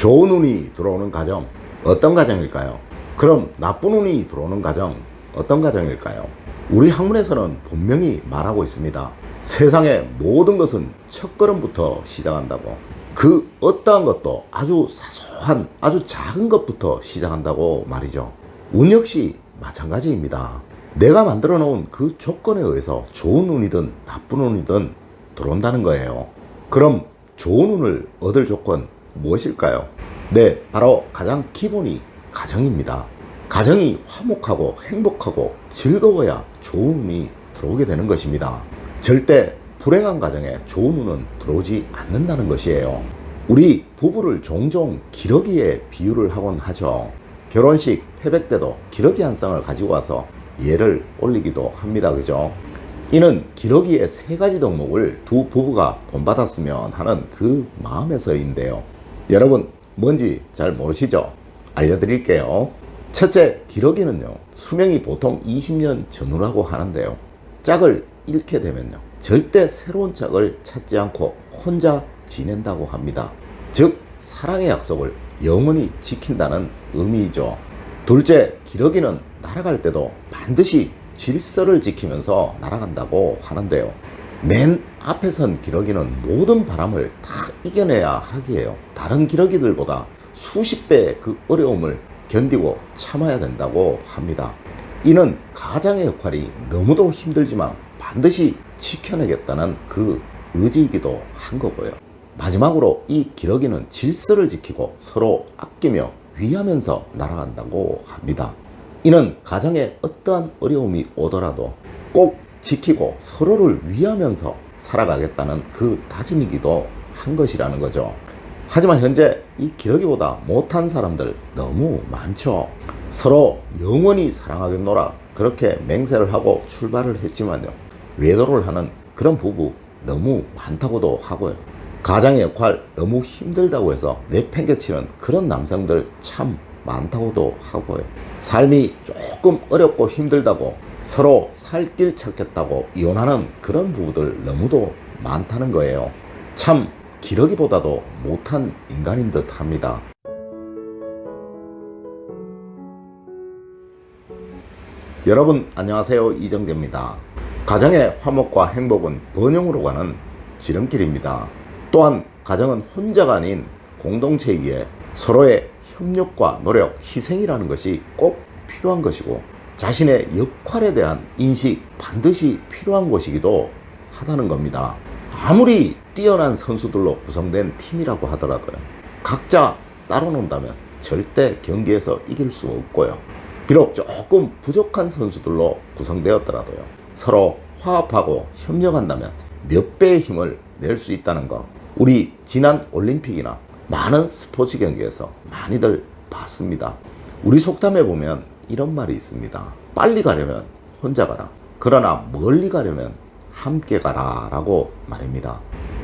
좋은 운이 들어오는 가정, 어떤 가정일까요? 그럼 나쁜 운이 들어오는 가정, 어떤 가정일까요? 우리 학문에서는 분명히 말하고 있습니다. 세상의 모든 것은 첫걸음부터 시작한다고. 그 어떠한 것도 아주 사소한, 아주 작은 것부터 시작한다고 말이죠. 운 역시 마찬가지입니다. 내가 만들어 놓은 그 조건에 의해서 좋은 운이든 나쁜 운이든 들어온다는 거예요. 그럼 좋은 운을 얻을 조건 무엇일까요? 네, 바로 가장 기본이 가정입니다. 가정이 화목하고 행복하고 즐거워야 좋은 운이 들어오게 되는 것입니다. 절대 불행한 가정에 좋은 운은 들어오지 않는다는 것이에요. 우리 부부를 종종 기러기에 비유를 하곤 하죠. 결혼식 회백 때도 기러기 한 쌍을 가지고 와서 예를 올리기도 합니다. 그죠? 이는 기러기의 3가지 덕목을 두 부부가 본받았으면 하는 그 마음에서인데요. 여러분 뭔지 잘 모르시죠? 알려드릴게요. 첫째, 기러기는요, 수명이 보통 20년 전후라고 하는데요, 짝을 잃게 되면요, 절대 새로운 짝을 찾지 않고 혼자 지낸다고 합니다. 즉 사랑의 약속을 영원히 지킨다는 의미이죠. 둘째, 기러기는 날아갈 때도 반드시 질서를 지키면서 날아간다고 하는데요, 맨 앞에 선 기러기는 모든 바람을 다 이겨내야 하기에요. 다른 기러기들보다 수십 배의 그 어려움을 견디고 참아야 된다고 합니다. 이는 가장의 역할이 너무도 힘들지만 반드시 지켜내겠다는 그 의지이기도 한 거고요. 마지막으로 이 기러기는 질서를 지키고 서로 아끼며 위하면서 날아간다고 합니다. 이는 가정에 어떠한 어려움이 오더라도 꼭 지키고 서로를 위하면서 살아가겠다는 그 다짐이기도 한 것이라는 거죠. 하지만 현재 이 기러기보다 못한 사람들 너무 많죠. 서로 영원히 사랑하겠노라 그렇게 맹세를 하고 출발을 했지만요, 외도를 하는 그런 부부 너무 많다고도 하고요, 가장의 역할 너무 힘들다고 해서 내팽개치는 그런 남성들 참 많다고도 하고요, 삶이 조금 어렵고 힘들다고 서로 살 길 찾겠다고 이혼하는 그런 부부들 너무도 많다는 거예요. 참 기러기보다도 못한 인간인 듯 합니다. 여러분 안녕하세요, 이정재입니다. 가정의 화목과 행복은 번영으로 가는 지름길입니다. 또한 가정은 혼자가 아닌 공동체이기에 서로의 협력과 노력, 희생이라는 것이 꼭 필요한 것이고 자신의 역할에 대한 인식 반드시 필요한 것이기도 하다는 겁니다. 아무리 뛰어난 선수들로 구성된 팀이라고 하더라도요, 각자 따로 논다면 절대 경기에서 이길 수 없고요, 비록 조금 부족한 선수들로 구성되었더라도요, 서로 화합하고 협력한다면 몇 배의 힘을 낼 수 있다는 것, 우리 지난 올림픽이나 많은 스포츠 경기에서 많이들 봤습니다. 우리 속담에 보면 이런 말이 있습니다. 빨리 가려면 혼자 가라, 그러나 멀리 가려면 함께 가라 라고 말입니다.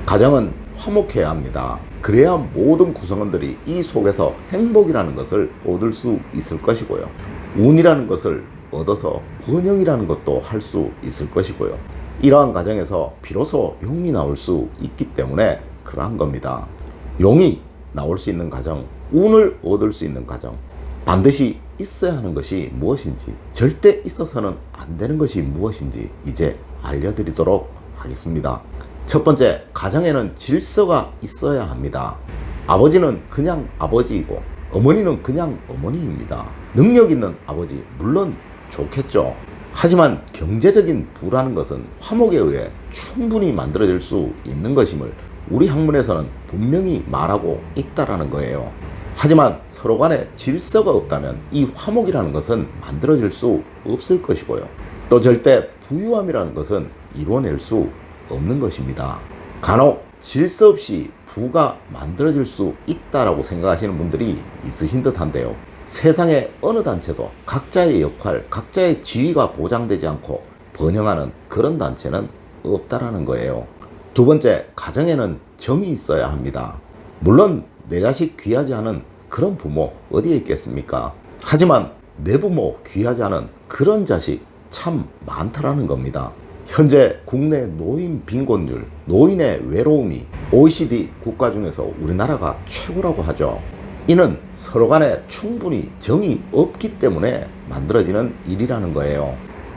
가정은 화목해야 합니다. 그래야 모든 구성원들이 이 속에서 행복이라는 것을 얻을 수 있을 것이고요, 운이라는 것을 얻어서 번영이라는 것도 할 수 있을 것이고요, 이러한 가정에서 비로소 용이 나올 수 있기 때문에 그러한 겁니다. 용이 나올 수 있는 가정, 운을 얻을 수 있는 가정, 반드시 있어야 하는 것이 무엇인지, 절대 있어서는 안 되는 것이 무엇인지 이제 알려드리도록 하겠습니다. 첫 번째, 가정에는 질서가 있어야 합니다. 아버지는 그냥 아버지이고 어머니는 그냥 어머니입니다. 능력 있는 아버지 물론 좋겠죠. 하지만 경제적인 부라는 것은 화목에 의해 충분히 만들어질 수 있는 것임을 우리 학문에서는 분명히 말하고 있다라는 거예요. 하지만 서로 간에 질서가 없다면 이 화목이라는 것은 만들어질 수 없을 것이고요, 또 절대 부유함이라는 것은 이루어낼 수 없는 것입니다. 간혹 질서 없이 부가 만들어질 수 있다라고 생각하시는 분들이 있으신 듯한데요, 세상의 어느 단체도 각자의 역할, 각자의 지위가 보장되지 않고 번영하는 그런 단체는 없다라는 거예요. 두 번째, 가정에는 정이 있어야 합니다. 물론 내 자식 귀하지 않은 그런 부모 어디에 있겠습니까? 하지만 내 부모 귀하지 않은 그런 자식 참 많다라는 겁니다. 현재 국내 노인 빈곤율, 노인의 외로움이 OECD 국가 중에서 우리나라가 최고라고 하죠. 이는 서로 간에 충분히 정이 없기 때문에 만들어지는 일이라는 거예요.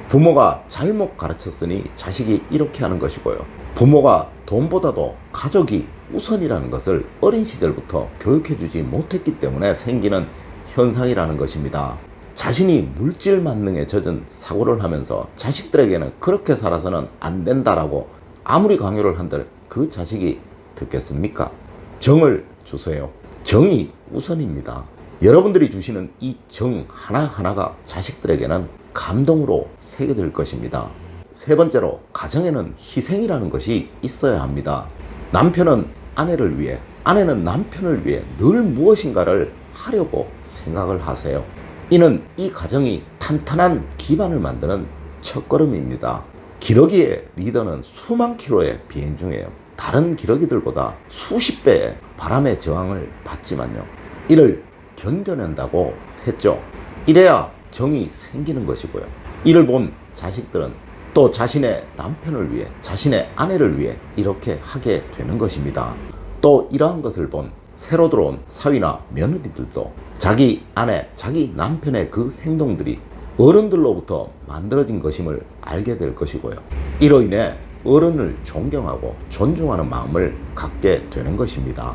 부모가 잘못 가르쳤으니 자식이 이렇게 하는 것이고요. 부모가 돈보다도 가족이 우선이라는 것을 어린 시절부터 교육해주지 못했기 때문에 생기는 현상이라는 것입니다. 자신이 물질 만능에 젖은 사고를 하면서 자식들에게는 그렇게 살아서는 안 된다라고 아무리 강요를 한들 그 자식이 듣겠습니까? 정을 주세요. 정이 우선입니다. 여러분들이 주시는 이 정 하나하나가 자식들에게는 감동으로 새겨질 것입니다. 세 번째로, 가정에는 희생이라는 것이 있어야 합니다. 남편은 아내를 위해, 아내는 남편을 위해 늘 무엇인가를 하려고 생각을 하세요. 이는 이 가정이 탄탄한 기반을 만드는 첫걸음입니다. 기러기의 리더는 수만 킬로의 비행 중이에요. 다른 기러기들보다 수십 배의 바람의 저항을 받지만요, 이를 견뎌낸다고 했죠. 이래야 정이 생기는 것이고요. 이를 본 자식들은 또 자신의 남편을 위해, 자신의 아내를 위해 이렇게 하게 되는 것입니다. 또 이러한 것을 본 새로 들어온 사위나 며느리들도 자기 아내, 자기 남편의 그 행동들이 어른들로부터 만들어진 것임을 알게 될 것이고요. 이로 인해 어른을 존경하고 존중하는 마음을 갖게 되는 것입니다.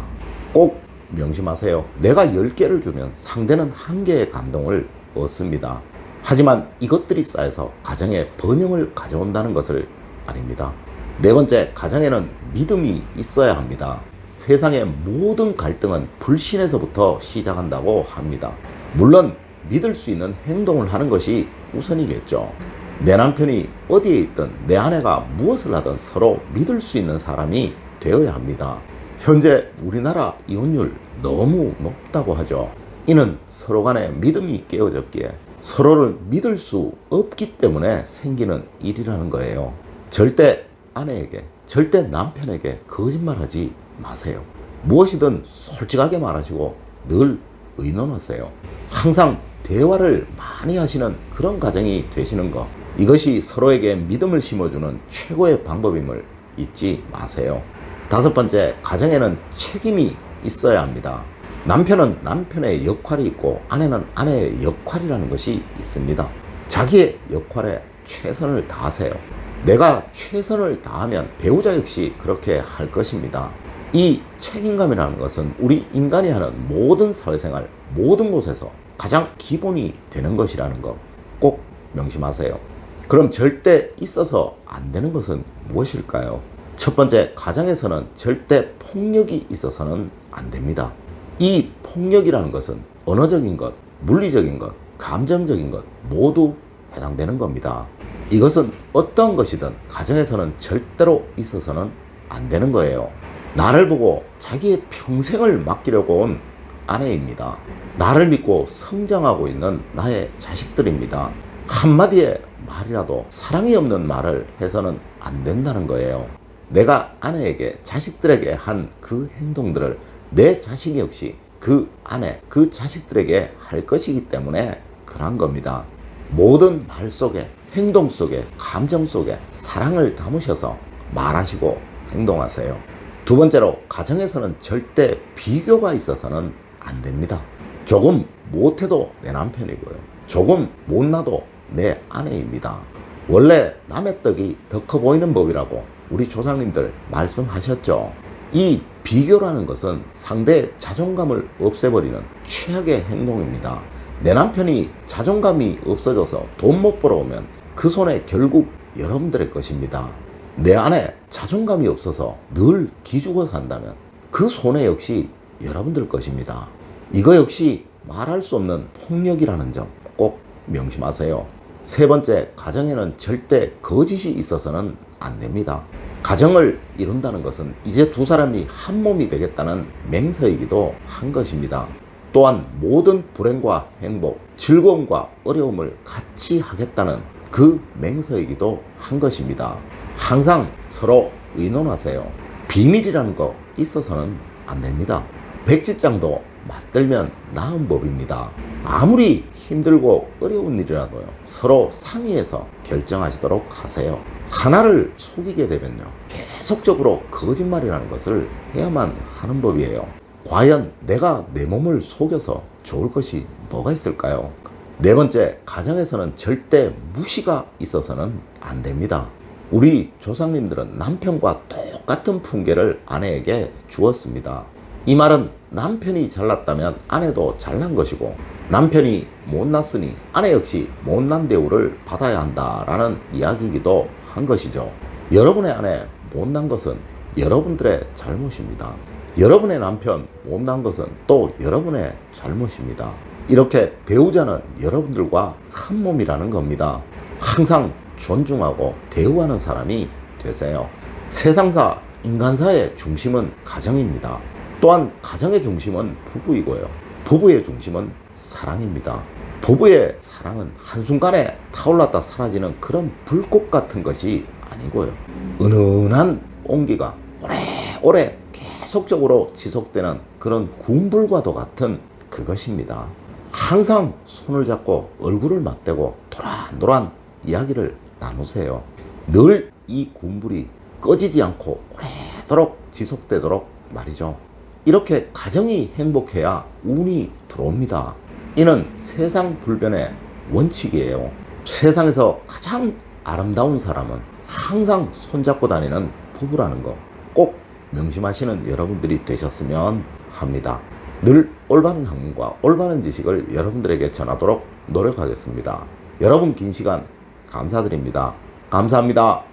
꼭 명심하세요. 내가 10개를 주면 상대는 1개의 감동을 얻습니다. 하지만 이것들이 쌓여서 가정에 번영을 가져온다는 것을 아닙니다. 네 번째, 가정에는 믿음이 있어야 합니다. 세상의 모든 갈등은 불신에서부터 시작한다고 합니다. 물론 믿을 수 있는 행동을 하는 것이 우선이겠죠. 내 남편이 어디에 있든 내 아내가 무엇을 하든 서로 믿을 수 있는 사람이 되어야 합니다. 현재 우리나라 이혼율 너무 높다고 하죠. 이는 서로 간에 믿음이 깨어졌기에 서로를 믿을 수 없기 때문에 생기는 일이라는 거예요. 절대 아내에게, 절대 남편에게 거짓말하지 마세요. 무엇이든 솔직하게 말하시고 늘 의논하세요. 항상 대화를 많이 하시는 그런 가정이 되시는 것, 이것이 서로에게 믿음을 심어주는 최고의 방법임을 잊지 마세요. 다섯 번째, 가정에는 책임이 있어야 합니다. 남편은 남편의 역할이 있고 아내는 아내의 역할이라는 것이 있습니다. 자기의 역할에 최선을 다하세요. 내가 최선을 다하면 배우자 역시 그렇게 할 것입니다. 이 책임감이라는 것은 우리 인간이 하는 모든 사회생활, 모든 곳에서 가장 기본이 되는 것이라는 거 꼭 명심하세요. 그럼 절대 있어서 안 되는 것은 무엇일까요? 첫 번째, 가정에서는 절대 폭력이 있어서는 안 됩니다. 이 폭력이라는 것은 언어적인 것, 물리적인 것, 감정적인 것 모두 해당되는 겁니다. 이것은 어떤 것이든 가정에서는 절대로 있어서는 안 되는 거예요. 나를 보고 자기의 평생을 맡기려고 온 아내입니다. 나를 믿고 성장하고 있는 나의 자식들입니다. 한마디의 말이라도 사랑이 없는 말을 해서는 안 된다는 거예요. 내가 아내에게, 자식들에게 한 그 행동들을 내 자식 역시 그 아내, 그 자식들에게 할 것이기 때문에 그런 겁니다. 모든 말 속에, 행동 속에, 감정 속에 사랑을 담으셔서 말하시고 행동하세요. 두 번째로, 가정에서는 절대 비교가 있어서는 안 됩니다. 조금 못해도 내 남편이고요, 조금 못나도 내 아내입니다. 원래 남의 떡이 더 커 보이는 법이라고 우리 조상님들 말씀하셨죠. 이 비교라는 것은 상대의 자존감을 없애버리는 최악의 행동입니다. 내 남편이 자존감이 없어져서 돈 못 벌어오면 그 손에 결국 여러분들의 것입니다. 내 아내 자존감이 없어서 늘 기죽어 산다면 그 손해 역시 여러분들 것입니다. 이거 역시 말할 수 없는 폭력이라는 점 꼭 명심하세요. 세 번째, 가정에는 절대 거짓이 있어서는 안 됩니다. 가정을 이룬다는 것은 이제 두 사람이 한 몸이 되겠다는 맹세이기도 한 것입니다. 또한 모든 불행과 행복, 즐거움과 어려움을 같이 하겠다는 그 맹세이기도 한 것입니다. 항상 서로 의논하세요. 비밀이라는 거 있어서는 안 됩니다. 백지장도 맞들면 나은 법입니다. 아무리 힘들고 어려운 일이라도요, 서로 상의해서 결정하시도록 하세요. 하나를 속이게 되면요, 계속적으로 거짓말이라는 것을 해야만 하는 법이에요. 과연 내가 내 몸을 속여서 좋을 것이 뭐가 있을까요? 네 번째, 가정에서는 절대 무시가 있어서는 안 됩니다. 우리 조상님들은 남편과 똑같은 풍계를 아내에게 주었습니다. 이 말은 남편이 잘났다면 아내도 잘난 것이고, 남편이 못났으니 아내 역시 못난 대우를 받아야 한다라는 이야기이기도 한 것이죠. 여러분의 아내 못난 것은 여러분들의 잘못입니다. 여러분의 남편 못난 것은 또 여러분의 잘못입니다. 이렇게 배우자는 여러분들과 한 몸이라는 겁니다. 항상 존중하고 대우하는 사람이 되세요. 세상사, 인간사의 중심은 가정입니다. 또한 가정의 중심은 부부이고요. 부부의 중심은 사랑입니다. 부부의 사랑은 한순간에 타올랐다 사라지는 그런 불꽃 같은 것이 아니고요. 은은한 온기가 오래오래 계속적으로 지속되는 그런 군불과도 같은 그것입니다. 항상 손을 잡고 얼굴을 맞대고 도란도란 이야기를 나누세요. 늘 이 군불이 꺼지지 않고 오래도록 지속되도록 말이죠. 이렇게 가정이 행복해야 운이 들어옵니다. 이는 세상 불변의 원칙이에요. 세상에서 가장 아름다운 사람은 항상 손잡고 다니는 부부라는 거 꼭 명심하시는 여러분들이 되셨으면 합니다. 늘 올바른 학문과 올바른 지식을 여러분들에게 전하도록 노력하겠습니다. 여러분 긴 시간 감사드립니다. 감사합니다.